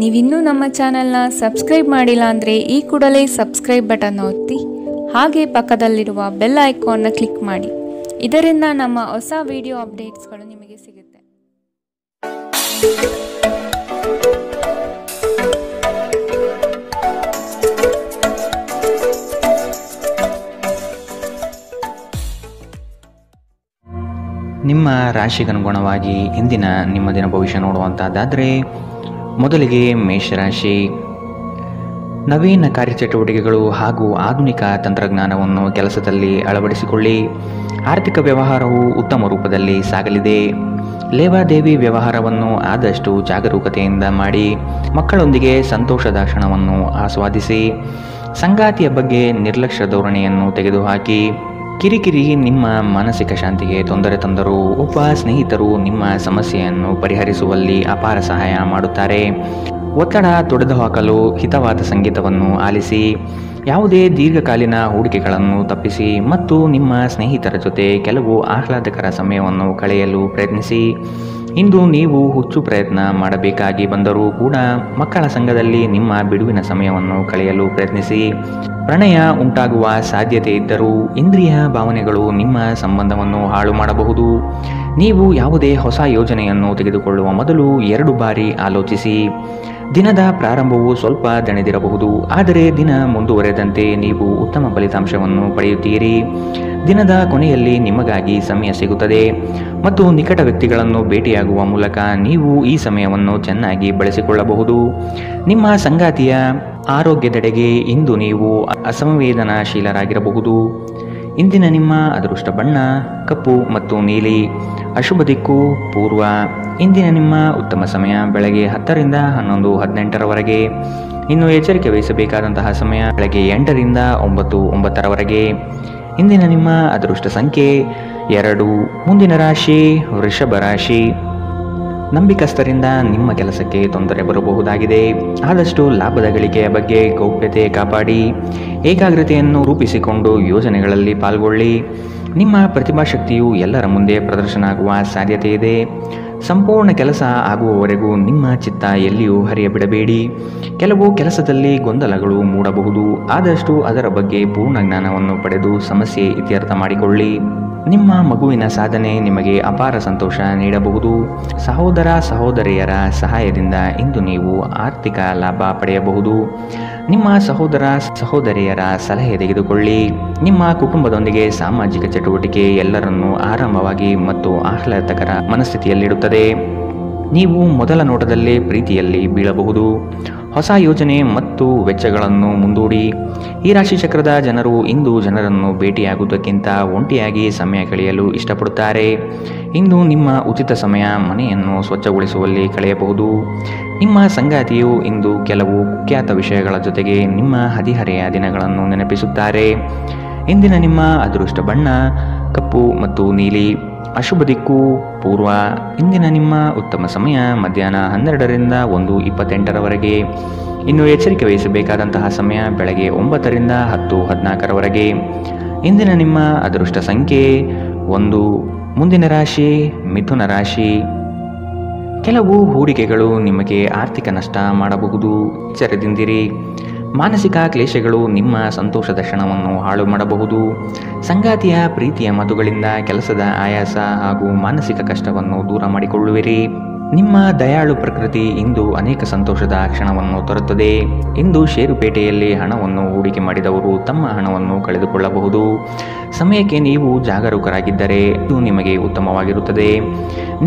ನೀವಿನ್ನೂ ನಮ್ಮ ಚಾನೆಲ್ನ ಸಬ್ಸ್ಕ್ರೈಬ್ ಮಾಡಿಲ್ಲ ಅಂದರೆ ಈ ಕೂಡಲೇ ಸಬ್ಸ್ಕ್ರೈಬ್ ಬಟನ್ ಒತ್ತಿ ಹಾಗೆ ಪಕ್ಕದಲ್ಲಿರುವ ಬೆಲ್ ಐಕಾನ್ನ ಕ್ಲಿಕ್ ಮಾಡಿ. ಇದರಿಂದ ನಮ್ಮ ಹೊಸ ವಿಡಿಯೋ ಅಪ್ಡೇಟ್ಸ್ಗಳು ನಿಮಗೆ ಸಿಗುತ್ತೆ. ನಿಮ್ಮ ರಾಶಿಗನುಗುಣವಾಗಿ ಇಂದಿನ ನಿಮ್ಮ ದಿನ ಭವಿಷ್ಯ ನೋಡುವಂಥದ್ದಾದರೆ ಮೊದಲಿಗೆ ಮೇಷರಾಶಿ. ನವೀನ ಕಾರ್ಯಚಟುವಟಿಕೆಗಳು ಹಾಗೂ ಆಧುನಿಕ ತಂತ್ರಜ್ಞಾನವನ್ನು ಕೆಲಸದಲ್ಲಿ ಅಳವಡಿಸಿಕೊಳ್ಳಿ. ಆರ್ಥಿಕ ವ್ಯವಹಾರವು ಉತ್ತಮ ರೂಪದಲ್ಲಿ ಸಾಗಲಿದೆ. ಲೇವಾದೇವಿ ವ್ಯವಹಾರವನ್ನು ಆದಷ್ಟು ಜಾಗರೂಕತೆಯಿಂದ ಮಾಡಿ. ಮಕ್ಕಳೊಂದಿಗೆ ಸಂತೋಷದ ಕ್ಷಣವನ್ನು ಆಸ್ವಾದಿಸಿ. ಸಂಗಾತಿಯ ಬಗ್ಗೆ ನಿರ್ಲಕ್ಷ್ಯ ಧೋರಣೆಯನ್ನು ತೆಗೆದುಹಾಕಿ. ಕಿರಿಕಿರಿ ನಿಮ್ಮ ಮಾನಸಿಕ ಶಾಂತಿಗೆ ತೊಂದರೆ ತಂದರೂ ಒಬ್ಬ ಸ್ನೇಹಿತರು ನಿಮ್ಮ ಸಮಸ್ಯೆಯನ್ನು ಪರಿಹರಿಸುವಲ್ಲಿ ಅಪಾರ ಸಹಾಯ ಮಾಡುತ್ತಾರೆ. ಒತ್ತಡ ತೊಡೆದುಹಾಕಲು ಹಿತವಾದ ಸಂಗೀತವನ್ನು ಆಲಿಸಿ. ಯಾವುದೇ ದೀರ್ಘಕಾಲೀನ ಹೂಡಿಕೆಗಳನ್ನು ತಪ್ಪಿಸಿ ಮತ್ತು ನಿಮ್ಮ ಸ್ನೇಹಿತರ ಜೊತೆ ಕೆಲವು ಆಹ್ಲಾದಕರ ಸಮಯವನ್ನು ಕಳೆಯಲು ಪ್ರಯತ್ನಿಸಿ. ಇಂದು ನೀವು ಹುಚ್ಚು ಪ್ರಯತ್ನ ಮಾಡಬೇಕಾಗಿ ಬಂದರೂ ಕೂಡ ಮಕ್ಕಳ ಸಂಘದಲ್ಲಿ ನಿಮ್ಮ ಬಿಡುವಿನ ಸಮಯವನ್ನು ಕಳೆಯಲು ಪ್ರಯತ್ನಿಸಿ. ಪ್ರಣಯ ಉಂಟಾಗುವ ಸಾಧ್ಯತೆ ಇದ್ದರೂ ಇಂದ್ರಿಯ ಭಾವನೆಗಳು ನಿಮ್ಮ ಸಂಬಂಧವನ್ನು ಹಾಳು ಮಾಡಬಹುದು. ನೀವು ಯಾವುದೇ ಹೊಸ ಯೋಜನೆಯನ್ನು ತೆಗೆದುಕೊಳ್ಳುವ ಮೊದಲು 2 ಬಾರಿ ಆಲೋಚಿಸಿ. ದಿನದ ಪ್ರಾರಂಭವು ಸ್ವಲ್ಪ ದಣಿದಿರಬಹುದು, ಆದರೆ ದಿನ ಮುಂದುವರೆದಂತೆ ನೀವು ಉತ್ತಮ ಫಲಿತಾಂಶವನ್ನು ಪಡೆಯುತ್ತೀರಿ. ದಿನದ ಕೊನೆಯಲ್ಲಿ ನಿಮಗಾಗಿ ಸಮಯ ಸಿಗುತ್ತದೆ ಮತ್ತು ನಿಕಟ ವ್ಯಕ್ತಿಗಳನ್ನು ಭೇಟಿಯಾಗುವ ಮೂಲಕ ನೀವು ಈ ಸಮಯವನ್ನು ಚೆನ್ನಾಗಿ ಬಳಸಿಕೊಳ್ಳಬಹುದು. ನಿಮ್ಮ ಸಂಗಾತಿಯ ಆರೋಗ್ಯದೆಡೆಗೆ ಇಂದು ನೀವು ಅಸಂವೇದನಾಶೀಲರಾಗಿರಬಹುದು. ಇಂದಿನ ನಿಮ್ಮ ಅದೃಷ್ಟ ಬಣ್ಣ ಕಪ್ಪು ಮತ್ತು ನೀಲಿ. ಅಶುಭ ದಿಕ್ಕು ಪೂರ್ವ. ಇಂದಿನ ನಿಮ್ಮ ಉತ್ತಮ ಸಮಯ ಬೆಳಗ್ಗೆ 10 ರಿಂದ 11, 18ರವರೆಗೆ. ಇನ್ನು ಎಚ್ಚರಿಕೆ ವಹಿಸಬೇಕಾದಂತಹ ಸಮಯ ಬೆಳಗ್ಗೆ 8 ರಿಂದ 9, 9ರವರೆಗೆ. ಇಂದಿನ ನಿಮ್ಮ ಅದೃಷ್ಟ ಸಂಖ್ಯೆ 2. ಮುಂದಿನ ರಾಶಿ ವೃಷಭ ರಾಶಿ. ನಂಬಿಕಸ್ಥರಿಂದ ನಿಮ್ಮ ಕೆಲಸಕ್ಕೆ ತೊಂದರೆ ಬರಬಹುದಾಗಿದೆ. ಆದಷ್ಟು ಲಾಭದ ಗಳಿಕೆಯ ಬಗ್ಗೆ ಗೌಪ್ಯತೆ ಕಾಪಾಡಿ. ಏಕಾಗ್ರತೆಯನ್ನು ರೂಪಿಸಿಕೊಂಡು ಯೋಜನೆಗಳಲ್ಲಿ ಪಾಲ್ಗೊಳ್ಳಿ. ನಿಮ್ಮ ಪ್ರತಿಭಾಶಕ್ತಿಯು ಎಲ್ಲರ ಮುಂದೆ ಪ್ರದರ್ಶನ ಆಗುವ ಸಾಧ್ಯತೆ ಇದೆ. ಸಂಪೂರ್ಣ ಕೆಲಸ ಆಗುವವರೆಗೂ ನಿಮ್ಮ ಚಿತ್ತ ಎಲ್ಲಿಯೂ ಹರಿಯಬಿಡಬೇಡಿ. ಕೆಲವು ಕೆಲಸದಲ್ಲಿ ಗೊಂದಲಗಳು ಮೂಡಬಹುದು. ಆದಷ್ಟು ಅದರ ಬಗ್ಗೆ ಪೂರ್ಣ ಜ್ಞಾನವನ್ನು ಪಡೆದು ಸಮಸ್ಯೆ ಇತ್ಯರ್ಥ ಮಾಡಿಕೊಳ್ಳಿ. ನಿಮ್ಮ ಮಗುವಿನ ಸಾಧನೆ ನಿಮಗೆ ಅಪಾರ ಸಂತೋಷ ನೀಡಬಹುದು. ಸಹೋದರ ಸಹೋದರಿಯರ ಸಹಾಯದಿಂದ ಇಂದು ನೀವು ಆರ್ಥಿಕ ಲಾಭ ಪಡೆಯಬಹುದು. ನಿಮ್ಮ ಸಹೋದರ ಸಹೋದರಿಯರ ಸಲಹೆ ತೆಗೆದುಕೊಳ್ಳಿ. ನಿಮ್ಮ ಕುಟುಂಬದೊಂದಿಗೆ ಸಾಮಾಜಿಕ ಚಟುವಟಿಕೆ ಎಲ್ಲರನ್ನೂ ಆರಾಮವಾಗಿ ಮತ್ತು ಆಹ್ಲಾದಕರ ಮನಸ್ಥಿತಿಯಲ್ಲಿಡುತ್ತದೆ. ನೀವು ಮೊದಲ ನೋಟದಲ್ಲೇ ಪ್ರೀತಿಯಲ್ಲಿ ಬೀಳಬಹುದು. ಹೊಸ ಯೋಜನೆ ಮತ್ತು ವೆಚ್ಚಗಳನ್ನು ಮುಂದೂಡಿ. ಈ ರಾಶಿ ಚಕ್ರದ ಜನರು ಇಂದು ಜನರನ್ನು ಭೇಟಿಯಾಗುವುದಕ್ಕಿಂತ ಒಂಟಿಯಾಗಿ ಸಮಯ ಕಳೆಯಲು ಇಷ್ಟಪಡುತ್ತಾರೆ. ಇಂದು ನಿಮ್ಮ ಉಚಿತ ಸಮಯ ಮನೆಯನ್ನು ಸ್ವಚ್ಛಗೊಳಿಸುವಲ್ಲಿ ಕಳೆಯಬಹುದು. ನಿಮ್ಮ ಸಂಗಾತಿಯು ಇಂದು ಕೆಲವು ಕುಖ್ಯಾತ ವಿಷಯಗಳ ಜೊತೆಗೆ ನಿಮ್ಮ ಹದಿಹರೆಯ ದಿನಗಳನ್ನು ನೆನಪಿಸುತ್ತಾರೆ. ಇಂದಿನ ನಿಮ್ಮ ಅದೃಷ್ಟ ಬಣ್ಣ ಕಪ್ಪು ಮತ್ತು ನೀಲಿ. ಅಶುಭ ದಿಕ್ಕು ಪೂರ್ವ. ಇಂದಿನ ನಿಮ್ಮ ಉತ್ತಮ ಸಮಯ ಮಧ್ಯಾಹ್ನ 12 ರಿಂದ 1, 28ರವರೆಗೆ. ಇನ್ನು ಎಚ್ಚರಿಕೆ ವಹಿಸಬೇಕಾದಂತಹ ಸಮಯ ಬೆಳಗ್ಗೆ 9 ರಿಂದ 10, 14ರವರೆಗೆ. ಇಂದಿನ ನಿಮ್ಮ ಅದೃಷ್ಟ ಸಂಖ್ಯೆ 1. ಮುಂದಿನ ರಾಶಿ ಮಿಥುನ ರಾಶಿ. ಕೆಲವು ಹೂಡಿಕೆಗಳು ನಿಮಗೆ ಆರ್ಥಿಕ ನಷ್ಟ ಮಾಡಬಹುದು. ಎಚ್ಚರದಿಂದಿರಿ. ಮಾನಸಿಕ ಕ್ಲೇಶಗಳು ನಿಮ್ಮ ಸಂತೋಷದ ಕ್ಷಣವನ್ನು ಹಾಳು ಮಾಡಬಹುದು. ಸಂಗಾತಿಯ ಪ್ರೀತಿಯ ಮಾತುಗಳಿಂದ ಕೆಲಸದ ಆಯಾಸ ಹಾಗೂ ಮಾನಸಿಕ ಕಷ್ಟವನ್ನು ದೂರ ಮಾಡಿಕೊಳ್ಳುವಿರಿ. ನಿಮ್ಮ ದಯಾಳು ಪ್ರಕೃತಿ ಇಂದು ಅನೇಕ ಸಂತೋಷದ ಕ್ಷಣವನ್ನು ತರುತ್ತದೆ. ಇಂದು ಷೇರುಪೇಟೆಯಲ್ಲಿ ಹಣವನ್ನು ಹೂಡಿಕೆ ಮಾಡಿದವರು ತಮ್ಮ ಹಣವನ್ನು ಕಳೆದುಕೊಳ್ಳಬಹುದು. ಸಮಯಕ್ಕೆ ನೀವು ಜಾಗರೂಕರಾಗಿದ್ದರೆ ಇದು ನಿಮಗೆ ಉತ್ತಮವಾಗಿರುತ್ತದೆ.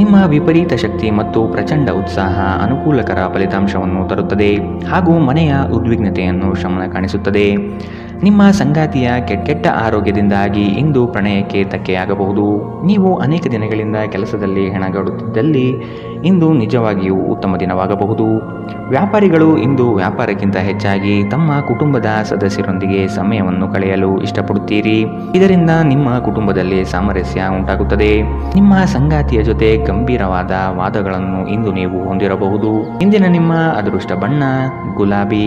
ನಿಮ್ಮ ವಿಪರೀತ ಶಕ್ತಿ ಮತ್ತು ಪ್ರಚಂಡ ಉತ್ಸಾಹ ಅನುಕೂಲಕರ ಫಲಿತಾಂಶವನ್ನು ತರುತ್ತದೆ ಹಾಗೂ ಮನೆಯ ಉದ್ವಿಗ್ನತೆಯನ್ನು ಶಮನ ಕಾಣಿಸುತ್ತದೆ. ನಿಮ್ಮ ಸಂಗಾತಿಯ ಕೆಟ್ಟ ಆರೋಗ್ಯದಿಂದಾಗಿ ಇಂದು ಪ್ರಣಯಕ್ಕೆ ಧಕ್ಕೆಯಾಗಬಹುದು. ನೀವು ಅನೇಕ ದಿನಗಳಿಂದ ಕೆಲಸದಲ್ಲಿ ಹೆಣಗಾಡುತ್ತಿದ್ದಲ್ಲಿ ಇಂದು ನಿಜವಾಗಿಯೂ ಉತ್ತಮ ದಿನವಾಗಬಹುದು. ವ್ಯಾಪಾರಿಗಳು ಇಂದು ವ್ಯಾಪಾರಕ್ಕಿಂತ ಹೆಚ್ಚಾಗಿ ತಮ್ಮ ಕುಟುಂಬದ ಸದಸ್ಯರೊಂದಿಗೆ ಸಮಯವನ್ನು ಕಳೆಯಲು ಇಷ್ಟಪಡುತ್ತೀರಿ. ಇದರಿಂದ ನಿಮ್ಮ ಕುಟುಂಬದಲ್ಲಿ ಸಾಮರಸ್ಯ ಉಂಟಾಗುತ್ತದೆ. ನಿಮ್ಮ ಸಂಗಾತಿಯ ಜೊತೆ ಗಂಭೀರವಾದ ವಾದಗಳನ್ನು ಇಂದು ನೀವು ಹೊಂದಿರಬಹುದು. ಇಂದಿನ ನಿಮ್ಮ ಅದೃಷ್ಟ ಬಣ್ಣ ಗುಲಾಬಿ.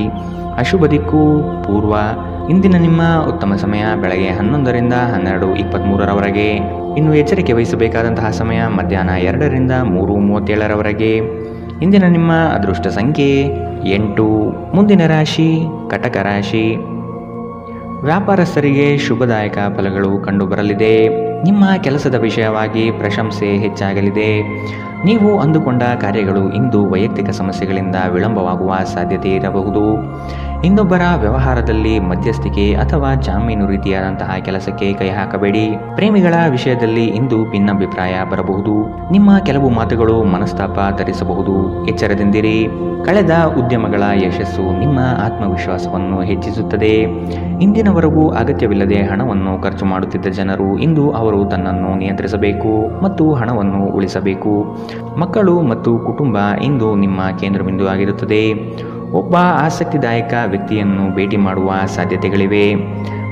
ಅಶುಭ ದಿಕ್ಕು ಪೂರ್ವ. ಇಂದಿನ ನಿಮ್ಮ ಉತ್ತಮ ಸಮಯ ಬೆಳಗ್ಗೆ 11 ರಿಂದ 12, 23ರವರೆಗೆ. ಇನ್ನು ಎಚ್ಚರಿಕೆ ವಹಿಸಬೇಕಾದಂತಹ ಸಮಯ ಮಧ್ಯಾಹ್ನ 2 ರಿಂದ 3:37ರವರೆಗೆ. ಇಂದಿನ ನಿಮ್ಮ ಅದೃಷ್ಟ ಸಂಖ್ಯೆ 8. ಮುಂದಿನ ರಾಶಿ ಕಟಕ ರಾಶಿ. ವ್ಯಾಪಾರಸ್ಥರಿಗೆ ಶುಭದಾಯಕ ಫಲಗಳು ಕಂಡುಬರಲಿದೆ. ನಿಮ್ಮ ಕೆಲಸದ ವಿಷಯವಾಗಿ ಪ್ರಶಂಸೆ ಹೆಚ್ಚಾಗಲಿದೆ. ನೀವು ಅಂದುಕೊಂಡ ಕಾರ್ಯಗಳು ಇಂದು ವೈಯಕ್ತಿಕ ಸಮಸ್ಯೆಗಳಿಂದ ವಿಳಂಬವಾಗುವ ಸಾಧ್ಯತೆ ಇರಬಹುದು. ಇನ್ನೊಬ್ಬರ ವ್ಯವಹಾರದಲ್ಲಿ ಮಧ್ಯಸ್ಥಿಕೆ ಅಥವಾ ಜಾಮೀನು ರೀತಿಯಾದಂತಹ ಕೆಲಸಕ್ಕೆ ಕೈ ಹಾಕಬೇಡಿ. ಪ್ರೇಮಿಗಳ ವಿಷಯದಲ್ಲಿ ಇಂದು ಭಿನ್ನಾಭಿಪ್ರಾಯ ಬರಬಹುದು. ನಿಮ್ಮ ಕೆಲವು ಮಾತುಗಳು ಮನಸ್ತಾಪ ತರಿಸಬಹುದು. ಎಚ್ಚರದಿಂದಿರಿ. ಕಳೆದ ಉದ್ಯಮಗಳ ಯಶಸ್ಸು ನಿಮ್ಮ ಆತ್ಮವಿಶ್ವಾಸವನ್ನು ಹೆಚ್ಚಿಸುತ್ತದೆ. ಇಂದಿನವರೆಗೂ ಅಗತ್ಯವಿಲ್ಲದೆ ಹಣವನ್ನು ಖರ್ಚು ಮಾಡುತ್ತಿದ್ದ ಜನರು ಇಂದು ಅವರು ತನ್ನನ್ನು ನಿಯಂತ್ರಿಸಬೇಕು ಮತ್ತು ಹಣವನ್ನು ಉಳಿಸಬೇಕು. ಮಕ್ಕಳು ಮತ್ತು ಕುಟುಂಬ ಇಂದು ನಿಮ್ಮ ಕೇಂದ್ರಬಿಂದು ಆಗಿರುತ್ತದೆ. ಒಬ್ಬ ಆಸಕ್ತಿದಾಯಕ ವ್ಯಕ್ತಿಯನ್ನು ಭೇಟಿ ಮಾಡುವ ಸಾಧ್ಯತೆಗಳಿವೆ.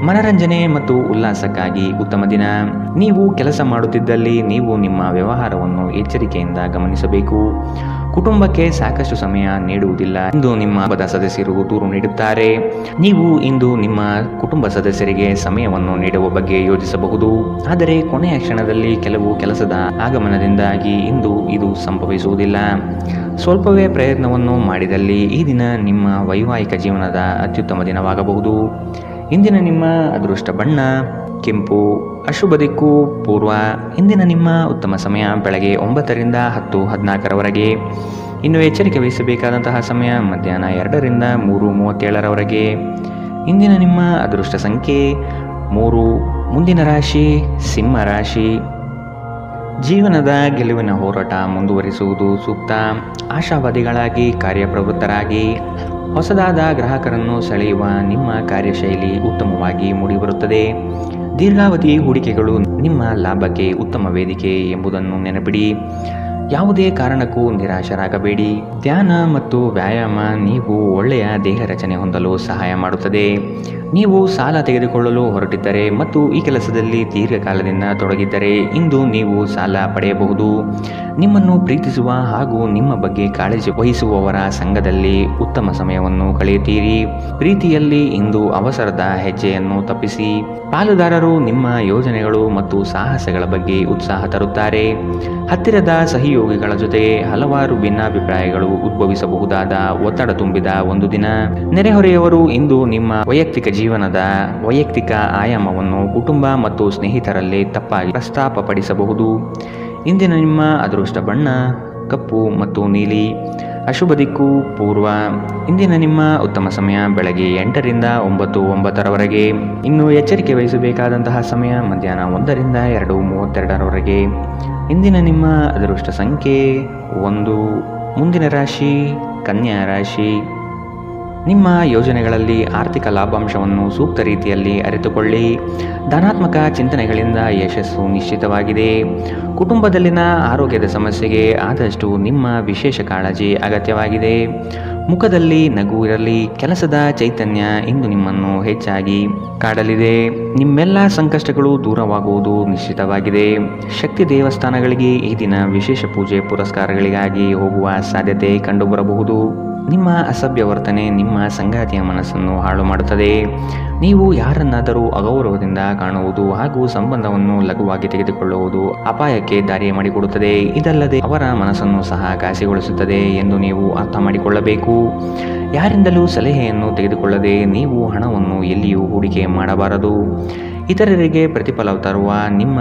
ಮನರಂಜನೆ ಮತ್ತು ಉಲ್ಲಾಸಕ್ಕಾಗಿ ಉತ್ತಮ ದಿನ. ನೀವು ಕೆಲಸ ಮಾಡುತ್ತಿದ್ದಲ್ಲಿ ನೀವು ನಿಮ್ಮ ವ್ಯವಹಾರವನ್ನು ಎಚ್ಚರಿಕೆಯಿಂದ ಗಮನಿಸಬೇಕು. ಕುಟುಂಬಕ್ಕೆ ಸಾಕಷ್ಟು ಸಮಯ ನೀಡುವುದಿಲ್ಲ ಎಂದು ನಿಮ್ಮ ಕುಟುಂಬದ ಸದಸ್ಯರು ದೂರು ನೀಡುತ್ತಾರೆ. ನೀವು ಇಂದು ನಿಮ್ಮ ಕುಟುಂಬ ಸದಸ್ಯರಿಗೆ ಸಮಯವನ್ನು ನೀಡುವ ಬಗ್ಗೆ ಯೋಚಿಸಬಹುದು. ಆದರೆ ಕೊನೆಯ ಕ್ಷಣದಲ್ಲಿ ಕೆಲವು ಕೆಲಸದ ಆಗಮನದಿಂದಾಗಿ ಇಂದು ಇದು ಸಂಭವಿಸುವುದಿಲ್ಲ. ಸ್ವಲ್ಪವೇ ಪ್ರಯತ್ನವನ್ನು ಮಾಡಿದಲ್ಲಿ ಈ ದಿನ ನಿಮ್ಮ ವೈವಾಹಿಕ ಜೀವನದ ಅತ್ಯುತ್ತಮ ದಿನವಾಗಬಹುದು. ಇಂದಿನ ನಿಮ್ಮ ಅದೃಷ್ಟ ಬಣ್ಣ ಕೆಂಪು. ಅಶುಭ ದಿಕ್ಕು ಪೂರ್ವ. ಇಂದಿನ ನಿಮ್ಮ ಉತ್ತಮ ಸಮಯ ಬೆಳಗ್ಗೆ 9ರಿಂದ 10:14 ಇನ್ನು ಎಚ್ಚರಿಕೆ ವಹಿಸಬೇಕಾದಂತಹ ಸಮಯ ಮಧ್ಯಾಹ್ನ 2ರಿಂದ 3:37 ಇಂದಿನ ನಿಮ್ಮ ಅದೃಷ್ಟ ಸಂಖ್ಯೆ 3. ಮುಂದಿನ ರಾಶಿ ಸಿಂಹ ರಾಶಿ. ಜೀವನದ ಗೆಲುವಿನ ಹೋರಾಟ ಮುಂದುವರಿಸುವುದು ಸೂಕ್ತ. ಆಶಾವಾದಿಗಳಾಗಿ ಕಾರ್ಯಪ್ರವೃತ್ತರಾಗಿ ಹೊಸದಾದ ಗ್ರಾಹಕರನ್ನು ಸೆಳೆಯುವ ನಿಮ್ಮ ಕಾರ್ಯಶೈಲಿ ಉತ್ತಮವಾಗಿ ಮೂಡಿಬರುತ್ತದೆ. ದೀರ್ಘಾವಧಿ ಹೂಡಿಕೆಗಳು ನಿಮ್ಮ ಲಾಭಕ್ಕೆ ಉತ್ತಮ ವೇದಿಕೆ ಎಂಬುದನ್ನು ನೆನಪಿಡಿ. ಯಾವುದೇ ಕಾರಣಕ್ಕೂ ನಿರಾಶರಾಗಬೇಡಿ. ಧ್ಯಾನ ಮತ್ತು ವ್ಯಾಯಾಮ ನೀವು ಒಳ್ಳೆಯ ದೇಹ ರಚನೆ ಹೊಂದಲು ಸಹಾಯ ಮಾಡುತ್ತದೆ. ನೀವು ಸಾಲ ತೆಗೆದುಕೊಳ್ಳಲು ಹೊರಟಿದ್ದರೆ ಮತ್ತು ಈ ಕೆಲಸದಲ್ಲಿ ದೀರ್ಘಕಾಲದಿಂದ ತೊಡಗಿದ್ದರೆ ಇಂದು ನೀವು ಸಾಲ ಪಡೆಯಬಹುದು. ನಿಮ್ಮನ್ನು ಪ್ರೀತಿಸುವ ಹಾಗೂ ನಿಮ್ಮ ಬಗ್ಗೆ ಕಾಳಜಿ ವಹಿಸುವವರ ಸಂಘದಲ್ಲಿ ಉತ್ತಮ ಸಮಯವನ್ನು ಕಳೆಯುತ್ತೀರಿ. ಪ್ರೀತಿಯಲ್ಲಿ ಇಂದು ಅವಸರದ ಹೆಜ್ಜೆಯನ್ನು ತಪ್ಪಿಸಿ. ಪಾಲುದಾರರು ನಿಮ್ಮ ಯೋಜನೆಗಳು ಮತ್ತು ಸಾಹಸಗಳ ಬಗ್ಗೆ ಉತ್ಸಾಹ ತರುತ್ತಾರೆ. ಹತ್ತಿರದ ಸಹಯೋಗಿಗಳ ಜೊತೆ ಹಲವಾರು ಭಿನ್ನಾಭಿಪ್ರಾಯಗಳು ಉದ್ಭವಿಸಬಹುದಾದ ಒತ್ತಡ ತುಂಬಿದ ಒಂದು ದಿನ. ನೆರೆಹೊರೆಯವರು ಇಂದು ನಿಮ್ಮ ವೈಯಕ್ತಿಕ ಜೀವನದ ವೈಯಕ್ತಿಕ ಆಯಾಮವನ್ನು ಕುಟುಂಬ ಮತ್ತು ಸ್ನೇಹಿತರಲ್ಲಿ ತಪ್ಪಾಗಿ ಪ್ರಸ್ತಾಪಪಡಿಸಬಹುದು. ಇಂದಿನ ನಿಮ್ಮ ಅದೃಷ್ಟ ಬಣ್ಣ ಕಪ್ಪು ಮತ್ತು ನೀಲಿ. ಅಶುಭ ದಿಕ್ಕು ಪೂರ್ವ. ಇಂದಿನ ನಿಮ್ಮ ಉತ್ತಮ ಸಮಯ ಬೆಳಗ್ಗೆ 8ರಿಂದ 9:09 ಇನ್ನು ಎಚ್ಚರಿಕೆ ವಹಿಸಬೇಕಾದಂತಹ ಸಮಯ ಮಧ್ಯಾಹ್ನ 1ರಿಂದ 2:32 ಇಂದಿನ ನಿಮ್ಮ ಅದೃಷ್ಟ ಸಂಖ್ಯೆ 1. ಮುಂದಿನ ರಾಶಿ ಕನ್ಯಾ ರಾಶಿ. ನಿಮ್ಮ ಯೋಜನೆಗಳಲ್ಲಿ ಆರ್ಥಿಕ ಲಾಭಾಂಶವನ್ನು ಸೂಕ್ತ ರೀತಿಯಲ್ಲಿ ಅರಿತುಕೊಳ್ಳಿ. ಧನಾತ್ಮಕ ಚಿಂತನೆಗಳಿಂದ ಯಶಸ್ಸು ನಿಶ್ಚಿತವಾಗಿದೆ. ಕುಟುಂಬದಲ್ಲಿನ ಆರೋಗ್ಯದ ಸಮಸ್ಯೆಗೆ ಆದಷ್ಟು ನಿಮ್ಮ ವಿಶೇಷ ಕಾಳಜಿ ಅಗತ್ಯವಾಗಿದೆ. ಮುಖದಲ್ಲಿ ನಗು ಇರಲಿ. ಕೆಲಸದ ಚೈತನ್ಯ ಇಂದು ನಿಮ್ಮನ್ನು ಹೆಚ್ಚಾಗಿ ಕಾಡಲಿದೆ. ನಿಮ್ಮೆಲ್ಲ ಸಂಕಷ್ಟಗಳು ದೂರವಾಗುವುದು ನಿಶ್ಚಿತವಾಗಿದೆ. ಶಕ್ತಿ ದೇವಸ್ಥಾನಗಳಿಗೆ ಈ ದಿನ ವಿಶೇಷ ಪೂಜೆ ಪುರಸ್ಕಾರಗಳಿಗಾಗಿ ಹೋಗುವ ಸಾಧ್ಯತೆ ಕಂಡುಬರಬಹುದು. ನಿಮ್ಮ ಅಸಭ್ಯ ವರ್ತನೆ ನಿಮ್ಮ ಸಂಗಾತಿಯ ಮನಸ್ಸನ್ನು ಹಾಳು ಮಾಡುತ್ತದೆ. ನೀವು ಯಾರನ್ನಾದರೂ ಅಗೌರವದಿಂದ ಕಾಣುವುದು ಹಾಗೂ ಸಂಬಂಧವನ್ನು ಲಘುವಾಗಿ ತೆಗೆದುಕೊಳ್ಳುವುದು ಅಪಾಯಕ್ಕೆ ದಾರಿ ಮಾಡಿಕೊಡುತ್ತದೆ. ಇದಲ್ಲದೆ ಅವರ ಮನಸ್ಸನ್ನು ಸಹ ಘಾಸಿಗೊಳಿಸುತ್ತದೆ ಎಂದು ನೀವು ಅರ್ಥ ಮಾಡಿಕೊಳ್ಳಬೇಕು. ಯಾರಿಂದಲೂ ಸಲಹೆಯನ್ನು ತೆಗೆದುಕೊಳ್ಳದೆ ನೀವು ಹಣವನ್ನು ಎಲ್ಲಿಯೂ ಹೂಡಿಕೆ ಮಾಡಬಾರದು. ಇತರರಿಗೆ ಪ್ರತಿಫಲ ತರುವ ನಿಮ್ಮ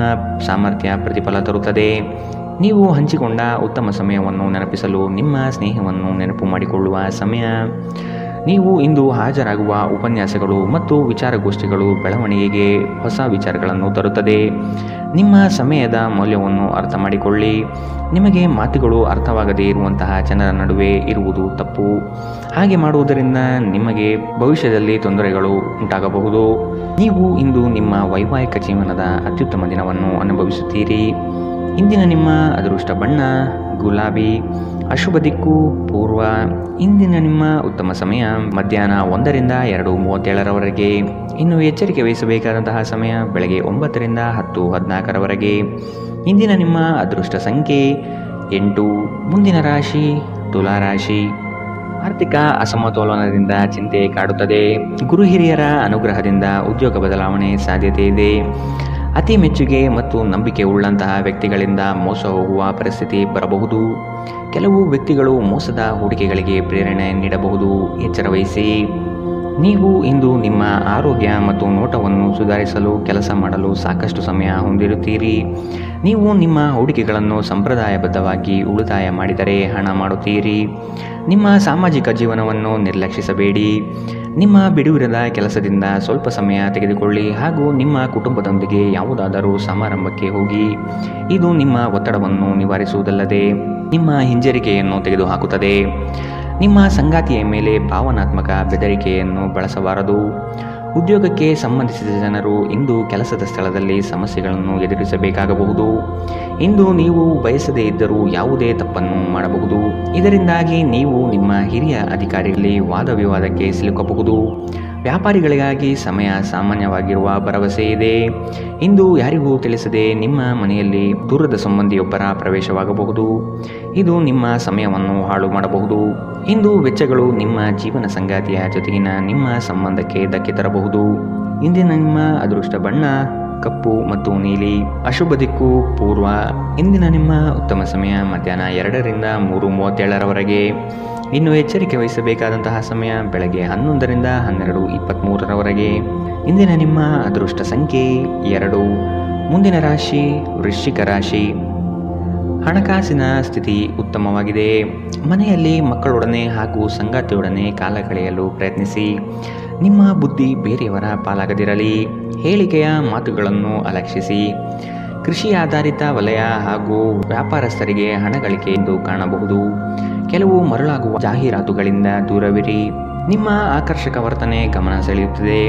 ಸಾಮರ್ಥ್ಯ ಪ್ರತಿಫಲ ತರುತ್ತದೆ. ನೀವು ಹಂಚಿಕೊಂಡ ಉತ್ತಮ ಸಮಯವನ್ನು ನೆನಪಿಸಲು ನಿಮ್ಮ ಸ್ನೇಹವನ್ನು ನೆನಪು ಮಾಡಿಕೊಳ್ಳುವ ಸಮಯ. ನೀವು ಇಂದು ಹಾಜರಾಗುವ ಉಪನ್ಯಾಸಗಳು ಮತ್ತು ವಿಚಾರಗೋಷ್ಠಿಗಳು ಬೆಳವಣಿಗೆಗೆ ಹೊಸ ವಿಚಾರಗಳನ್ನು ತರುತ್ತದೆ. ನಿಮ್ಮ ಸಮಯದ ಮೌಲ್ಯವನ್ನು ಅರ್ಥ ಮಾಡಿಕೊಳ್ಳಿ. ನಿಮಗೆ ಮಾತುಗಳು ಅರ್ಥವಾಗದೇ ಇರುವಂತಹ ಜನರ ನಡುವೆ ಇರುವುದು ತಪ್ಪು. ಹಾಗೆ ಮಾಡುವುದರಿಂದ ನಿಮಗೆ ಭವಿಷ್ಯದಲ್ಲಿ ತೊಂದರೆಗಳು ಉಂಟಾಗಬಹುದು. ನೀವು ಇಂದು ನಿಮ್ಮ ವೈವಾಹಿಕ ಜೀವನದ ಅತ್ಯುತ್ತಮ ದಿನವನ್ನು ಅನುಭವಿಸುತ್ತೀರಿ. ಇಂದಿನ ನಿಮ್ಮ ಅದೃಷ್ಟ ಬಣ್ಣ ಗುಲಾಬಿ. ಅಶುಭ ದಿಕ್ಕು ಪೂರ್ವ. ಇಂದಿನ ನಿಮ್ಮ ಉತ್ತಮ ಸಮಯ ಮಧ್ಯಾಹ್ನ 1ರಿಂದ 2:37 ಇನ್ನು ಎಚ್ಚರಿಕೆ ವಹಿಸಬೇಕಾದಂತಹ ಸಮಯ ಬೆಳಗ್ಗೆ 9ರಿಂದ 10:14 ಇಂದಿನ ನಿಮ್ಮ ಅದೃಷ್ಟ ಸಂಖ್ಯೆ 8. ಮುಂದಿನ ರಾಶಿ ತುಲಾ ರಾಶಿ. ಆರ್ಥಿಕ ಅಸಮತೋಲನದಿಂದ ಚಿಂತೆ ಕಾಡುತ್ತದೆ. ಗುರು ಹಿರಿಯರ ಅನುಗ್ರಹದಿಂದ ಉದ್ಯೋಗ ಬದಲಾವಣೆ ಸಾಧ್ಯತೆ ಇದೆ. ಅತಿ ಮೆಚ್ಚುಗೆ ಮತ್ತು ನಂಬಿಕೆ ಉಳ್ಳಂತಹ ವ್ಯಕ್ತಿಗಳಿಂದ ಮೋಸ ಹೋಗುವ ಪರಿಸ್ಥಿತಿ ಬರಬಹುದು. ಕೆಲವು ವ್ಯಕ್ತಿಗಳು ಮೋಸದ ಹೂಡಿಕೆಗಳಿಗೆ ಪ್ರೇರಣೆ ನೀಡಬಹುದು. ಎಚ್ಚರ ವಹಿಸಿ. ನೀವು ಇಂದು ನಿಮ್ಮ ಆರೋಗ್ಯ ಮತ್ತು ನೋಟವನ್ನು ಸುಧಾರಿಸಲು ಕೆಲಸ ಮಾಡಲು ಸಾಕಷ್ಟು ಸಮಯ ಹೊಂದಿರುತ್ತೀರಿ. ನೀವು ನಿಮ್ಮ ಹೂಡಿಕೆಗಳನ್ನು ಸಂಪ್ರದಾಯಬದ್ಧವಾಗಿ ಉಳಿತಾಯ ಮಾಡಿದರೆ ಹಣ ಮಾಡುತ್ತೀರಿ. ನಿಮ್ಮ ಸಾಮಾಜಿಕ ಜೀವನವನ್ನು ನಿರ್ಲಕ್ಷಿಸಬೇಡಿ. ನಿಮ್ಮ ಬಿಡುವಿರದ ಕೆಲಸದಿಂದ ಸ್ವಲ್ಪ ಸಮಯ ತೆಗೆದುಕೊಳ್ಳಿ ಹಾಗೂ ನಿಮ್ಮ ಕುಟುಂಬದೊಂದಿಗೆ ಯಾವುದಾದರೂ ಸಮಾರಂಭಕ್ಕೆ ಹೋಗಿ. ಇದು ನಿಮ್ಮ ಒತ್ತಡವನ್ನು ನಿವಾರಿಸುವುದಲ್ಲದೆ ನಿಮ್ಮ ಹಿಂಜರಿಕೆಯನ್ನು ತೆಗೆದುಹಾಕುತ್ತದೆ. ನಿಮ್ಮ ಸಂಗಾತಿಯ ಮೇಲೆ ಭಾವನಾತ್ಮಕ ಬೆದರಿಕೆಯನ್ನು ಬಳಸಬಾರದು. ಉದ್ಯೋಗಕ್ಕೆ ಸಂಬಂಧಿಸಿದ ಜನರು ಇಂದು ಕೆಲಸದ ಸ್ಥಳದಲ್ಲಿ ಸಮಸ್ಯೆಗಳನ್ನು ಎದುರಿಸಬೇಕಾಗಬಹುದು. ಇಂದು ನೀವು ಬಯಸದೇ ಇದ್ದರೂ ಯಾವುದೇ ತಪ್ಪನ್ನು ಮಾಡಬಹುದು. ಇದರಿಂದಾಗಿ ನೀವು ನಿಮ್ಮ ಹಿರಿಯ ಅಧಿಕಾರಿಗಳಲ್ಲಿ ವಾದ ವಿವಾದಕ್ಕೆ ಸಿಲುಕಬಹುದು. ವ್ಯಾಪಾರಿಗಳಿಗಾಗಿ ಸಮಯ ಸಾಮಾನ್ಯವಾಗಿರುವ ಭರವಸೆ ಇದೆ. ಇಂದು ಯಾರಿಗೂ ತಿಳಿಸದೆ ನಿಮ್ಮ ಮನೆಯಲ್ಲಿ ದೂರದ ಸಂಬಂಧಿಯೊಬ್ಬರ ಪ್ರವೇಶವಾಗಬಹುದು. ಇದು ನಿಮ್ಮ ಸಮಯವನ್ನು ಹಾಳು ಮಾಡಬಹುದು. ಇಂದು ವೆಚ್ಚಗಳು ನಿಮ್ಮ ಜೀವನ ಸಂಗಾತಿಯ ಜೊತೆಗಿನ ನಿಮ್ಮ ಸಂಬಂಧಕ್ಕೆ ಧಕ್ಕೆ ತರಬಹುದು. ಇಂದಿನ ನಿಮ್ಮ ಅದೃಷ್ಟ ಬಣ್ಣ ಕಪ್ಪು ಮತ್ತು ನೀಲಿ. ಅಶುಭ ದಿಕ್ಕು ಪೂರ್ವ. ಇಂದಿನ ನಿಮ್ಮ ಉತ್ತಮ ಸಮಯ ಮಧ್ಯಾಹ್ನ 2 ರಿಂದ 3:37 ಇನ್ನು ಎಚ್ಚರಿಕೆ ವಹಿಸಬೇಕಾದಂತಹ ಸಮಯ ಬೆಳಗ್ಗೆ 11 ರಿಂದ 12:23 ಇಂದಿನ ನಿಮ್ಮ ಅದೃಷ್ಟ ಸಂಖ್ಯೆ 2. ಮುಂದಿನ ರಾಶಿ ವೃಶ್ಚಿಕ ರಾಶಿ. ಹಣಕಾಸಿನ ಸ್ಥಿತಿ ಉತ್ತಮವಾಗಿದೆ. ಮನೆಯಲ್ಲಿ ಮಕ್ಕಳೊಡನೆ ಹಾಗೂ ಸಂಗಾತಿಯೊಡನೆ ಕಾಲ ಕಳೆಯಲು ಪ್ರಯತ್ನಿಸಿ. ನಿಮ್ಮ ಬುದ್ಧಿ ಬೇರೆಯವರ ಪಾಲಾಗದಿರಲಿ. ಹೇಳಿಕೆಯ ಮಾತುಗಳನ್ನು ಅಲಕ್ಷಿಸಿ. ಕೃಷಿ ಆಧಾರಿತ ವಲಯ ಹಾಗೂ ವ್ಯಾಪಾರಸ್ಥರಿಗೆ ಹಣ ಗಳಿಕೆ ಎಂದು ಕಾಣಬಹುದು. ಕೆಲವು ಮರಳಾಗುವ ಜಾಹೀರಾತುಗಳಿಂದ ದೂರವಿರಿ. ನಿಮ್ಮ ಆಕರ್ಷಕ ವರ್ತನೆ ಗಮನ ಸೆಳೆಯುತ್ತದೆ.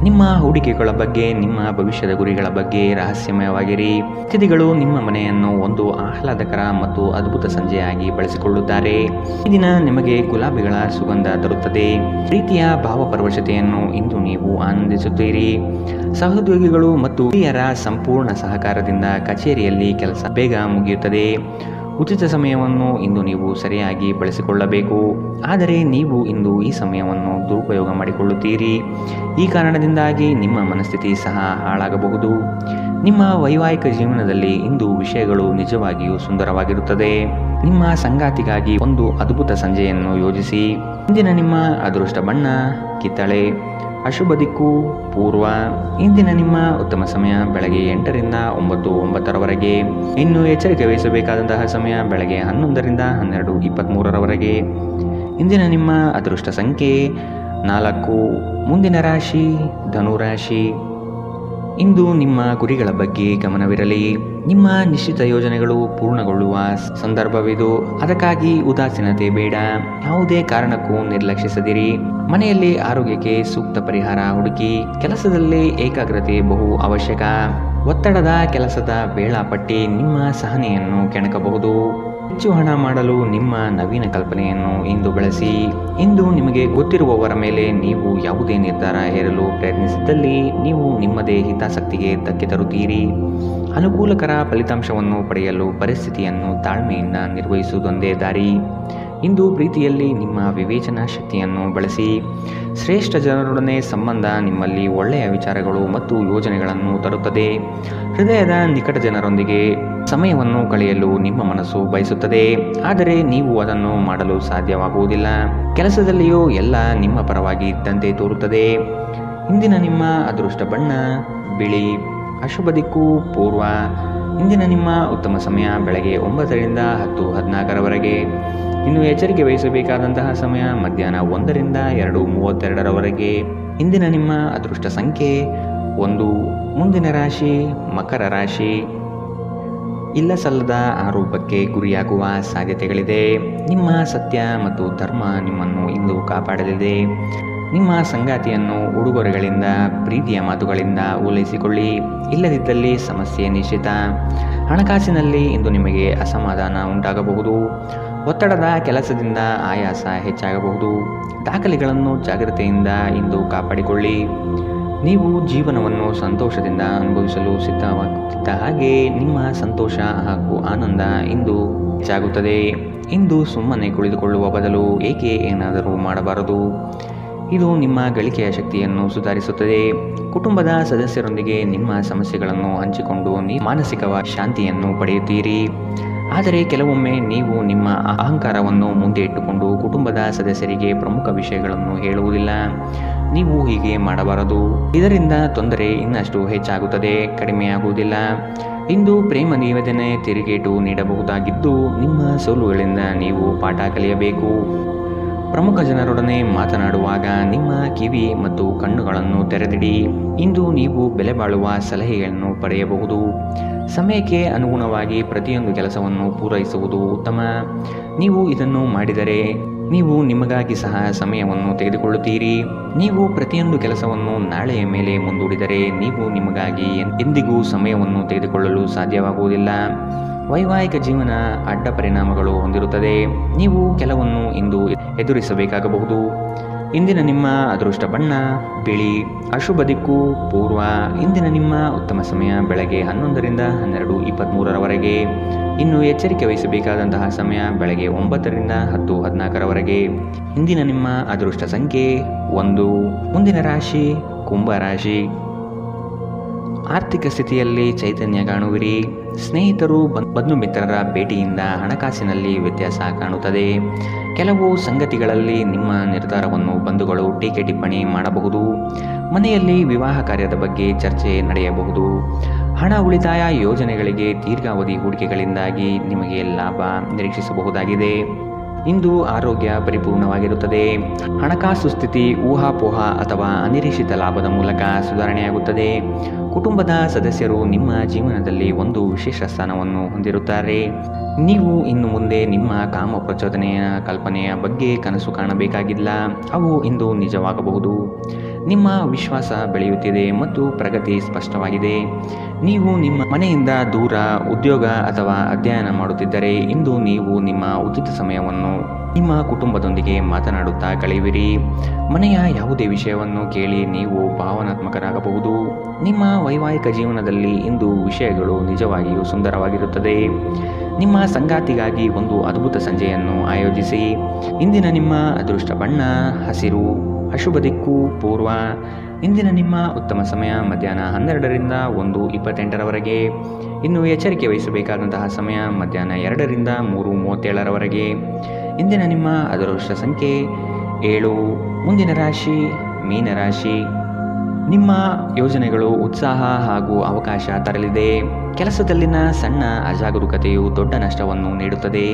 ನಿಮ್ಮ ಹೂಡಿಕೆಗಳ ಬಗ್ಗೆ, ನಿಮ್ಮ ಭವಿಷ್ಯದ ಗುರಿಗಳ ಬಗ್ಗೆ ರಹಸ್ಯಮಯವಾಗಿರಿ. ಅತಿಥಿಗಳು ನಿಮ್ಮ ಮನೆಯನ್ನು ಒಂದು ಆಹ್ಲಾದಕರ ಮತ್ತು ಅದ್ಭುತ ಸಂಜೆಯಾಗಿ ಬಳಸಿಕೊಳ್ಳುತ್ತಾರೆ. ಈ ದಿನ ನಿಮಗೆ ಗುಲಾಬಿಗಳ ಸುಗಂಧ ತರುತ್ತದೆ. ಪ್ರೀತಿಯ ಭಾವಪರವಶತೆಯನ್ನು ಇಂದು ನೀವು ಆನಂದಿಸುತ್ತೀರಿ. ಸಹೋದ್ಯೋಗಿಗಳು ಮತ್ತು ಹಿರಿಯರ ಸಂಪೂರ್ಣ ಸಹಕಾರದಿಂದ ಕಚೇರಿಯಲ್ಲಿ ಕೆಲಸ ಬೇಗ ಮುಗಿಯುತ್ತದೆ. ಉಚಿತ ಸಮಯವನ್ನು ಇಂದು ನೀವು ಸರಿಯಾಗಿ ಬಳಸಿಕೊಳ್ಳಬೇಕು. ಆದರೆ ನೀವು ಇಂದು ಈ ಸಮಯವನ್ನು ದುರುಪಯೋಗ ಮಾಡಿಕೊಳ್ಳುತ್ತೀರಿ. ಈ ಕಾರಣದಿಂದಾಗಿ ನಿಮ್ಮ ಮನಸ್ಥಿತಿ ಸಹ ಹಾಳಾಗಬಹುದು. ನಿಮ್ಮ ವೈವಾಹಿಕ ಜೀವನದಲ್ಲಿ ಇಂದು ವಿಷಯಗಳು ನಿಜವಾಗಿಯೂ ಸುಂದರವಾಗಿರುತ್ತದೆ. ನಿಮ್ಮ ಸಂಗಾತಿಗಾಗಿ ಒಂದು ಅದ್ಭುತ ಸಂಜೆಯನ್ನು ಯೋಜಿಸಿ. ಇಂದಿನ ನಿಮ್ಮ ಅದೃಷ್ಟ ಬಣ್ಣ ಕಿತ್ತಳೆ. ಅಶುಭ ದಿಕ್ಕು ಪೂರ್ವ. ಇಂದಿನ ನಿಮ್ಮ ಉತ್ತಮ ಸಮಯ ಬೆಳಗ್ಗೆ 8 ರಿಂದ 9:09 ಇನ್ನು ಎಚ್ಚರಿಕೆ ವಹಿಸಬೇಕಾದಂತಹ ಸಮಯ ಬೆಳಗ್ಗೆ 11 ರಿಂದ 12:23 ಇಂದಿನ ನಿಮ್ಮ ಅದೃಷ್ಟ ಸಂಖ್ಯೆ 4. ಮುಂದಿನ ರಾಶಿ ಧನುರಾಶಿ. ಇಂದು ನಿಮ್ಮ ಗುರಿಗಳ ಬಗ್ಗೆ ಗಮನವಿರಲಿ. ನಿಮ್ಮ ನಿಶ್ಚಿತ ಯೋಜನೆಗಳು ಪೂರ್ಣಗೊಳ್ಳುವ ಸಂದರ್ಭವಿದು. ಅದಕ್ಕಾಗಿ ಉದಾಸೀನತೆ ಬೇಡ. ಯಾವುದೇ ಕಾರಣಕ್ಕೂ ನಿರ್ಲಕ್ಷಿಸದಿರಿ. ಮನೆಯಲ್ಲಿ ಆರೋಗ್ಯಕ್ಕೆ ಸೂಕ್ತ ಪರಿಹಾರ ಹುಡುಕಿ. ಕೆಲಸದಲ್ಲಿ ಏಕಾಗ್ರತೆ ಬಹು ಅವಶ್ಯಕ. ಒತ್ತಡದ ಕೆಲಸದ ವೇಳಾಪಟ್ಟಿ ನಿಮ್ಮ ಸಹನೆಯನ್ನು ಕೆಣಕಬಹುದು. ಹೆಚ್ಚು ಹಣ ಮಾಡಲು ನಿಮ್ಮ ನವೀನ ಕಲ್ಪನೆಯನ್ನು ಇಂದು ಬಳಸಿ. ಇಂದು ನಿಮಗೆ ಗೊತ್ತಿರುವವರ ಮೇಲೆ ನೀವು ಯಾವುದೇ ನಿರ್ಧಾರ ಹೇರಲು ಪ್ರಯತ್ನಿಸಿದ್ದಲ್ಲಿ ನೀವು ನಿಮ್ಮದೇ ಹಿತಾಸಕ್ತಿಗೆ ಧಕ್ಕೆ ತರುತ್ತೀರಿ. ಅನುಕೂಲಕರ ಫಲಿತಾಂಶವನ್ನು ಪಡೆಯಲು ಪರಿಸ್ಥಿತಿಯನ್ನು ತಾಳ್ಮೆಯಿಂದ ನಿರ್ವಹಿಸುವುದೊಂದೇ ದಾರಿ. ಇಂದು ಪ್ರೀತಿಯಲ್ಲಿ ನಿಮ್ಮ ವಿವೇಚನಾ ಶಕ್ತಿಯನ್ನು ಬಳಸಿ. ಶ್ರೇಷ್ಠ ಜನರೊಡನೆ ಸಂಬಂಧ ನಿಮ್ಮಲ್ಲಿ ಒಳ್ಳೆಯ ವಿಚಾರಗಳು ಮತ್ತು ಯೋಜನೆಗಳನ್ನು ತರುತ್ತದೆ. ಹೃದಯದ ನಿಕಟ ಜನರೊಂದಿಗೆ ಸಮಯವನ್ನು ಕಳೆಯಲು ನಿಮ್ಮ ಮನಸ್ಸು ಬಯಸುತ್ತದೆ. ಆದರೆ ನೀವು ಅದನ್ನು ಮಾಡಲು ಸಾಧ್ಯವಾಗುವುದಿಲ್ಲ. ಕೆಲಸದಲ್ಲಿಯೂ ಎಲ್ಲ ನಿಮ್ಮ ಪರವಾಗಿ ಇದ್ದಂತೆ ತೋರುತ್ತದೆ. ಇಂದಿನ ನಿಮ್ಮ ಅದೃಷ್ಟ ಬಣ್ಣ ಬಿಳಿ. ಅಶುಭ ದಿಕ್ಕು ಪೂರ್ವ. ಇಂದಿನ ನಿಮ್ಮ ಉತ್ತಮ ಸಮಯ ಬೆಳಗ್ಗೆ 9 ರಿಂದ 10:14 ಇನ್ನು ಎಚ್ಚರಿಕೆ ವಹಿಸಬೇಕಾದಂತಹ ಸಮಯ ಮಧ್ಯಾಹ್ನ 1 ರಿಂದ 2:32 ಇಂದಿನ ನಿಮ್ಮ ಅದೃಷ್ಟ ಸಂಖ್ಯೆ 1. ಮುಂದಿನ ರಾಶಿ ಮಕರ ರಾಶಿ. ಇಲ್ಲ ಸಲ್ಲದ ಆರೋಪಕ್ಕೆ ಗುರಿಯಾಗುವ ಸಾಧ್ಯತೆಗಳಿದೆ. ನಿಮ್ಮ ಸತ್ಯ ಮತ್ತು ಧರ್ಮ ನಿಮ್ಮನ್ನು ಇಂದು ಕಾಪಾಡಲಿದೆ. ನಿಮ್ಮ ಸಂಗಾತಿಯನ್ನು ಉಡುಗೊರೆಗಳಿಂದ, ಪ್ರೀತಿಯ ಮಾತುಗಳಿಂದ ಓಲೈಸಿಕೊಳ್ಳಿ. ಇಲ್ಲದಿದ್ದಲ್ಲಿ ಸಮಸ್ಯೆ ನಿಶ್ಚಿತ. ಹಣಕಾಸಿನಲ್ಲಿ ಇಂದು ನಿಮಗೆ ಅಸಮಾಧಾನ ಉಂಟಾಗಬಹುದು. ಒತ್ತಡದ ಕೆಲಸದಿಂದ ಆಯಾಸ ಹೆಚ್ಚಾಗಬಹುದು. ದಾಖಲೆಗಳನ್ನು ಜಾಗ್ರತೆಯಿಂದ ಇಂದು ಕಾಪಾಡಿಕೊಳ್ಳಿ. ನೀವು ಜೀವನವನ್ನು ಸಂತೋಷದಿಂದ ಅನುಭವಿಸಲು ಸಿದ್ಧವಾಗುತ್ತಿದ್ದ ಹಾಗೆ ನಿಮ್ಮ ಸಂತೋಷ ಹಾಗೂ ಆನಂದ ಇಂದು ಹೆಚ್ಚಾಗುತ್ತದೆ. ಇಂದು ಸುಮ್ಮನೆ ಕುಳಿತುಕೊಳ್ಳುವ ಬದಲು ಏಕೆ ಏನಾದರೂ ಮಾಡಬಾರದು. ಇದು ನಿಮ್ಮ ಗಳಿಕೆಯ ಶಕ್ತಿಯನ್ನು ಸುಧಾರಿಸುತ್ತದೆ. ಕುಟುಂಬದ ಸದಸ್ಯರೊಂದಿಗೆ ನಿಮ್ಮ ಸಮಸ್ಯೆಗಳನ್ನು ಹಂಚಿಕೊಂಡು ಮಾನಸಿಕವಾಗಿ ಶಾಂತಿಯನ್ನು ಪಡೆಯುತ್ತೀರಿ. ಆದರೆ ಕೆಲವೊಮ್ಮೆ ನೀವು ನಿಮ್ಮ ಅಹಂಕಾರವನ್ನು ಮುಂದೆ ಇಟ್ಟುಕೊಂಡು ಕುಟುಂಬದ ಸದಸ್ಯರಿಗೆ ಪ್ರಮುಖ ವಿಷಯಗಳನ್ನು ಹೇಳುವುದಿಲ್ಲ. ನೀವು ಹೀಗೆ ಮಾಡಬಾರದು. ಇದರಿಂದ ತೊಂದರೆ ಇನ್ನಷ್ಟು ಹೆಚ್ಚಾಗುತ್ತದೆ, ಕಡಿಮೆಯಾಗುವುದಿಲ್ಲ. ಇಂದು ಪ್ರೇಮ ನಿವೇದನೆ ತಿರುಗೇಟು ನೀಡಬಹುದಾಗಿದ್ದು ನಿಮ್ಮ ಸೋಲುಗಳಿಂದ ನೀವು ಪಾಠ ಕಲಿಯಬೇಕು. ಪ್ರಮುಖ ಜನರೊಡನೆ ಮಾತನಾಡುವಾಗ ನಿಮ್ಮ ಕಿವಿ ಮತ್ತು ಕಣ್ಣುಗಳನ್ನು ತೆರೆದಿಡಿ. ಇಂದು ನೀವು ಬೆಲೆ ಬಾಳುವ ಸಲಹೆಗಳನ್ನು ಪಡೆಯಬಹುದು. ಸಮಯಕ್ಕೆ ಅನುಗುಣವಾಗಿ ಪ್ರತಿಯೊಂದು ಕೆಲಸವನ್ನು ಪೂರೈಸುವುದು ಉತ್ತಮ. ನೀವು ಇದನ್ನು ಮಾಡಿದರೆ ನೀವು ನಿಮಗಾಗಿ ಸಹ ಸಮಯವನ್ನು ತೆಗೆದುಕೊಳ್ಳುತ್ತೀರಿ. ನೀವು ಪ್ರತಿಯೊಂದು ಕೆಲಸವನ್ನು ನಾಳೆಯ ಮೇಲೆ ಮುಂದೂಡಿದರೆ ನೀವು ನಿಮಗಾಗಿ ಎಂದಿಗೂ ಸಮಯವನ್ನು ತೆಗೆದುಕೊಳ್ಳಲು ಸಾಧ್ಯವಾಗುವುದಿಲ್ಲ. ವೈವಾಹಿಕ ಜೀವನ ಅಡ್ಡ ಪರಿಣಾಮಗಳು ಹೊಂದಿರುತ್ತದೆ. ನೀವು ಕೆಲವನ್ನು ಇಂದು ಎದುರಿಸಬೇಕಾಗಬಹುದು. ಇಂದಿನ ನಿಮ್ಮ ಅದೃಷ್ಟ ಬಣ್ಣ ಬಿಳಿ. ಅಶುಭ ದಿಕ್ಕು ಪೂರ್ವ. ಇಂದಿನ ನಿಮ್ಮ ಉತ್ತಮ ಸಮಯ ಬೆಳಗ್ಗೆ 11ರಿಂದ 12:23ರವರೆಗೆ. ಇನ್ನು ಎಚ್ಚರಿಕೆ ವಹಿಸಬೇಕಾದಂತಹ ಸಮಯ ಬೆಳಗ್ಗೆ 9ರಿಂದ 10:14ರವರೆಗೆ. ಇಂದಿನ ನಿಮ್ಮ ಅದೃಷ್ಟ ಸಂಖ್ಯೆ 1. ಮುಂದಿನ ರಾಶಿ ಕುಂಭ ರಾಶಿ. ಆರ್ಥಿಕ ಸ್ಥಿತಿಯಲ್ಲಿ ಚೈತನ್ಯ ಕಾಣುವಿರಿ. ಸ್ನೇಹಿತರು ಬಂಧು ಮಿತ್ರರ ಭೇಟಿಯಿಂದ ಹಣಕಾಸಿನಲ್ಲಿ ವ್ಯತ್ಯಾಸ ಕಾಣುತ್ತದೆ. ಕೆಲವು ಸಂಗತಿಗಳಲ್ಲಿ ನಿಮ್ಮ ನಿರ್ಧಾರವನ್ನು ಬಂಧುಗಳು ಟೀಕೆ ಟಿಪ್ಪಣಿ ಮಾಡಬಹುದು. ಮನೆಯಲ್ಲಿ ವಿವಾಹ ಕಾರ್ಯದ ಬಗ್ಗೆ ಚರ್ಚೆ ನಡೆಯಬಹುದು. ಹಣ ಉಳಿತಾಯ ಯೋಜನೆಗಳಿಗೆ ದೀರ್ಘಾವಧಿ ಹೂಡಿಕೆಗಳಿಂದಾಗಿ ನಿಮಗೆ ಲಾಭ ನಿರೀಕ್ಷಿಸಬಹುದಾಗಿದೆ. ಇಂದು ಆರೋಗ್ಯ ಪರಿಪೂರ್ಣವಾಗಿರುತ್ತದೆ. ಹಣಕಾಸು ಸ್ಥಿತಿ ಊಹಾಪೋಹ ಅಥವಾ ಅನಿರೀಕ್ಷಿತ ಲಾಭದ ಮೂಲಕ ಸುಧಾರಣೆಯಾಗುತ್ತದೆ. ಕುಟುಂಬದ ಸದಸ್ಯರು ನಿಮ್ಮ ಜೀವನದಲ್ಲಿ ಒಂದು ವಿಶೇಷ ಸ್ಥಾನವನ್ನು ಹೊಂದಿರುತ್ತಾರೆ. ನೀವು ಇನ್ನು ಮುಂದೆ ನಿಮ್ಮ ಕಾಮ ಪ್ರಚೋದನೆಯ ಕಲ್ಪನೆಯ ಬಗ್ಗೆ ಕನಸು ಕಾಣಬೇಕಾಗಿಲ್ಲ. ಅವು ಇಂದು ನಿಜವಾಗಬಹುದು. ನಿಮ್ಮ ವಿಶ್ವಾಸ ಬೆಳೆಯುತ್ತಿದೆ ಮತ್ತು ಪ್ರಗತಿ ಸ್ಪಷ್ಟವಾಗಿದೆ. ನೀವು ನಿಮ್ಮ ಮನೆಯಿಂದ ದೂರ ಉದ್ಯೋಗ ಅಥವಾ ಅಧ್ಯಯನ ಮಾಡುತ್ತಿದ್ದರೆ ಇಂದು ನೀವು ನಿಮ್ಮ ಉಚಿತ ಸಮಯವನ್ನು ನಿಮ್ಮ ಕುಟುಂಬದೊಂದಿಗೆ ಮಾತನಾಡುತ್ತಾ ಕಳೆಯುವಿರಿ. ಮನೆಯ ಯಾವುದೇ ವಿಷಯವನ್ನು ಕೇಳಿ ನೀವು ಭಾವನಾತ್ಮಕರಾಗಬಹುದು. ನಿಮ್ಮ ವೈವಾಹಿಕ ಜೀವನದಲ್ಲಿ ಇಂದು ವಿಷಯಗಳು ನಿಜವಾಗಿಯೂ ಸುಂದರವಾಗಿರುತ್ತದೆ. ನಿಮ್ಮ ಸಂಗಾತಿಗಾಗಿ ಒಂದು ಅದ್ಭುತ ಸಂಜೆಯನ್ನು ಆಯೋಜಿಸಿ. ಇಂದಿನ ನಿಮ್ಮ ಅದೃಷ್ಟ ಬಣ್ಣ ಹಸಿರು. ಅಶುಭ ದಿಕ್ಕು ಪೂರ್ವ. ಇಂದಿನ ನಿಮ್ಮ ಉತ್ತಮ ಸಮಯ ಮಧ್ಯಾಹ್ನ 12ರಿಂದ 1:28ರವರೆಗೆ. ಇನ್ನು ಎಚ್ಚರಿಕೆ ವಹಿಸಬೇಕಾದಂತಹ ಸಮಯ ಮಧ್ಯಾಹ್ನ 2ರಿಂದ 3:37ರವರೆಗೆ. ಇಂದಿನ ನಿಮ್ಮ ಅದೃಷ್ಟ ಸಂಖ್ಯೆ 7. ಮುಂದಿನ ರಾಶಿ ಮೀನರಾಶಿ. ನಿಮ್ಮ ಯೋಜನೆಗಳು ಉತ್ಸಾಹ ಹಾಗೂ ಅವಕಾಶ ತರಲಿದೆ. ಕೆಲಸದಲ್ಲಿನ ಸಣ್ಣ ಅಜಾಗರೂಕತೆಯು ದೊಡ್ಡ ನಷ್ಟವನ್ನು ನೀಡುತ್ತದೆ.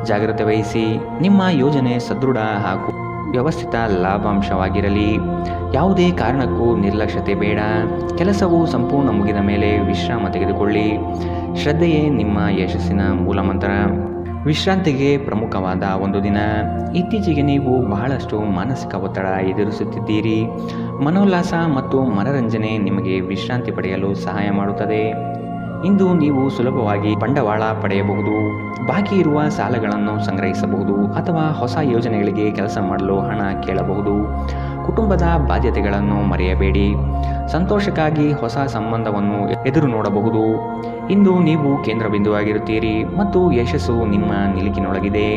ಜಾಗ್ರತೆ ವಹಿಸಿ. ನಿಮ್ಮ ಯೋಜನೆ ಸದೃಢ ಹಾಗೂ ವ್ಯವಸ್ಥಿತ ಲಾಭಾಂಶವಾಗಿರಲಿ. ಯಾವುದೇ ಕಾರಣಕ್ಕೂ ನಿರ್ಲಕ್ಷ್ಯತೆ ಬೇಡ. ಕೆಲಸವು ಸಂಪೂರ್ಣ ಮುಗಿದ ಮೇಲೆ ವಿಶ್ರಾಮ ತೆಗೆದುಕೊಳ್ಳಿ. ಶ್ರದ್ಧೆಯೇ ನಿಮ್ಮ ಯಶಸ್ಸಿನ ಮೂಲಮಂತ್ರ. ವಿಶ್ರಾಂತಿಗೆ ಪ್ರಮುಖವಾದ ಒಂದು ದಿನ. ಇತ್ತೀಚೆಗೆ ನೀವು ಬಹಳಷ್ಟು ಮಾನಸಿಕ ಒತ್ತಡ ಎದುರಿಸುತ್ತಿದ್ದೀರಿ. ಮನೋಲ್ಲಾಸ ಮತ್ತು ಮನರಂಜನೆ ನಿಮಗೆ ವಿಶ್ರಾಂತಿ ಪಡೆಯಲು ಸಹಾಯ ಮಾಡುತ್ತದೆ. ಇಂದು ನೀವು ಸುಲಭವಾಗಿ ಬಂಡವಾಳ ಪಡೆಯಬಹುದು. ಬಾಕಿ ಇರುವ ಸಾಲಗಳನ್ನು ಸಂಗ್ರಹಿಸಬಹುದು ಅಥವಾ ಹೊಸ ಯೋಜನೆಗಳಿಗೆ ಕೆಲಸ ಮಾಡಲು ಹಣ ಕೇಳಬಹುದು. ಕುಟುಂಬದ ಬಾಧ್ಯತೆಗಳನ್ನು ಮರೆಯಬೇಡಿ. ಸಂತೋಷಕ್ಕಾಗಿ ಹೊಸ ಸಂಬಂಧವನ್ನು ಎದುರು ನೋಡಬಹುದು. ಇಂದು ನೀವು ಕೇಂದ್ರ ಬಿಂದುವಾಗಿರುತ್ತೀರಿ ಮತ್ತು ಯಶಸ್ಸು ನಿಮ್ಮ ನಿಲುಕಿನೊಳಗಿದೆ.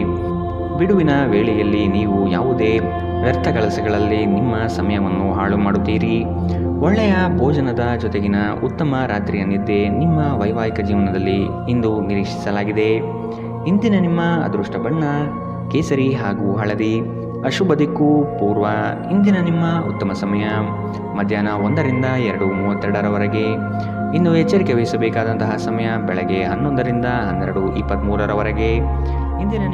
ಬಿಡುವಿನ ವೇಳೆಯಲ್ಲಿ ನೀವು ಯಾವುದೇ ವ್ಯರ್ಥ ಕೆಲಸಗಳಲ್ಲಿ ನಿಮ್ಮ ಸಮಯವನ್ನು ಹಾಳು ಮಾಡುತ್ತೀರಿ. ಒಳ್ಳೆಯ ಭೋಜನದ ಜೊತೆಗಿನ ಉತ್ತಮ ರಾತ್ರಿಯ ನಿದ್ದೆ ನಿಮ್ಮ ವೈವಾಹಿಕ ಜೀವನದಲ್ಲಿ ಇಂದು ನಿರೀಕ್ಷಿಸಲಾಗಿದೆ. ಇಂದಿನ ನಿಮ್ಮ ಅದೃಷ್ಟ ಬಣ್ಣ ಕೇಸರಿ ಹಾಗೂ ಹಳದಿ. ಅಶುಭ ದಿಕ್ಕು ಪೂರ್ವ. ಇಂದಿನ ನಿಮ್ಮ ಉತ್ತಮ ಸಮಯ ಮಧ್ಯಾಹ್ನ 1ರಿಂದ 2:32ರವರೆಗೆ. ಇನ್ನು ಎಚ್ಚರಿಕೆ ವಹಿಸಬೇಕಾದಂತಹ ಸಮಯ ಬೆಳಗ್ಗೆ 11ರಿಂದ 12:23ರವರೆಗೆ. ಇಂದಿನ